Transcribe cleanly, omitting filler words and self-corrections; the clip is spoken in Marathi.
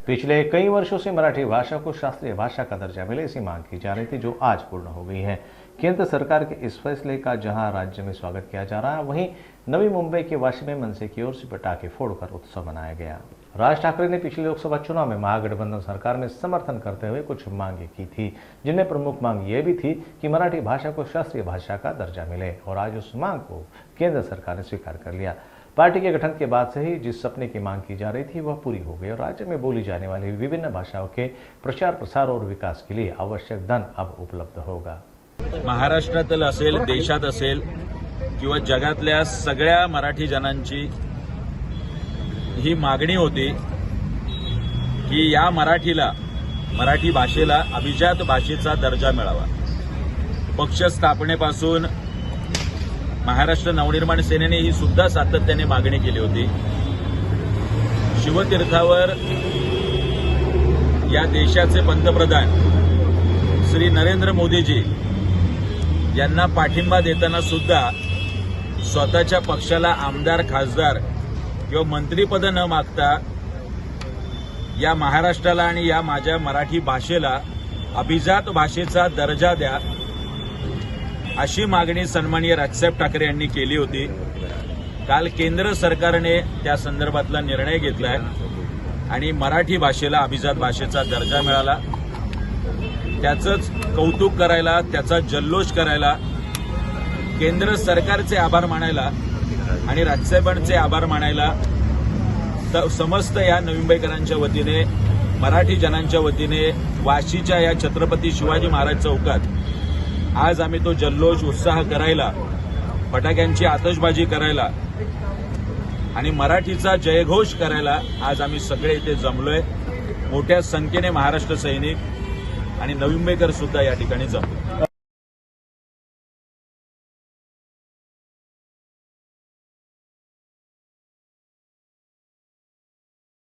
पिछले कई वर्षों से मराठी भाषा को शास्त्रीय भाषा का दर्जा मिले, ऐसी मांग की जा रही थी, जो आज पूर्ण हो गई है। केंद्र सरकार के इस फैसले का जहां राज्य में स्वागत किया जा रहा है, वहीं नवी मुंबई के वाशी में मनसे की ओर से पटाखे फोड़कर उत्सव मनाया गया। राज ठाकरे ने पिछले लोकसभा चुनाव में महागठबंधन सरकार में समर्थन करते हुए कुछ मांगे की थी, जिनमें प्रमुख मांग ये भी थी कि मराठी भाषा को शास्त्रीय भाषा का दर्जा मिले, और आज उस मांग को केंद्र सरकार ने स्वीकार कर लिया। पार्टी के गठन के बाद से ही जिस सपने की मांग की जा रही थी वह पूरी हो गई, और राज्य में बोली जाने वाली विभिन्न भाषाओं के प्रचार प्रसार और विकास के लिए आवश्यक धन अब उपलब्ध होगा। महाराष्ट्रातील असेल, देशात असेल किंवा जगातल्या सगळ्या मराठी जनांची ही मागणी होती की या मराठी भाषेला अभिजात भाषेचा दर्जा मिळावा। पक्ष स्थापनेपासून महाराष्ट्र नवनिर्माण सेनेने ही सुद्धा सातत्याने मागणी केली होती। शिवतीर्थावर या देशाचे पंतप्रधान श्री नरेंद्र मोदीजी यांना पाठिंबा देताना सुद्धा स्वतःच्या पक्षाला आमदार, खासदार किंवा मंत्रीपद न मागता या महाराष्ट्राला आणि या माझ्या मराठी भाषेला अभिजात भाषेचा दर्जा द्या, अशी मागणी सन्माननीय राजसाहेब ठाकरे यांनी केली होती। काल केंद्र सरकारने त्या संदर्भातला निर्णय घेतलाय आणि मराठी भाषेला अभिजात भाषेचा दर्जा मिळाला। त्याचंच कौतुक करायला, त्याचा जल्लोष करायला, केंद्र सरकारचे आभार मानायला आणि राजसाहेबांचे आभार मानायला समस्त या नवी मुंबईकरांच्या वतीने, मराठी जनांच्या वतीने वाशीच्या या छत्रपती शिवाजी महाराज चौकात आज आम्ही तो जल्लोष, उत्साह करायला, फटाक्यांची आतषबाजी करायला आणि मराठीचा जयघोष करायला आज आम्ही सगळे इथे जमलोय। मोठ्या संख्येने महाराष्ट्र सैनिक आणि नवी मुंबईकर सुद्धा या ठिकाणी जमलो।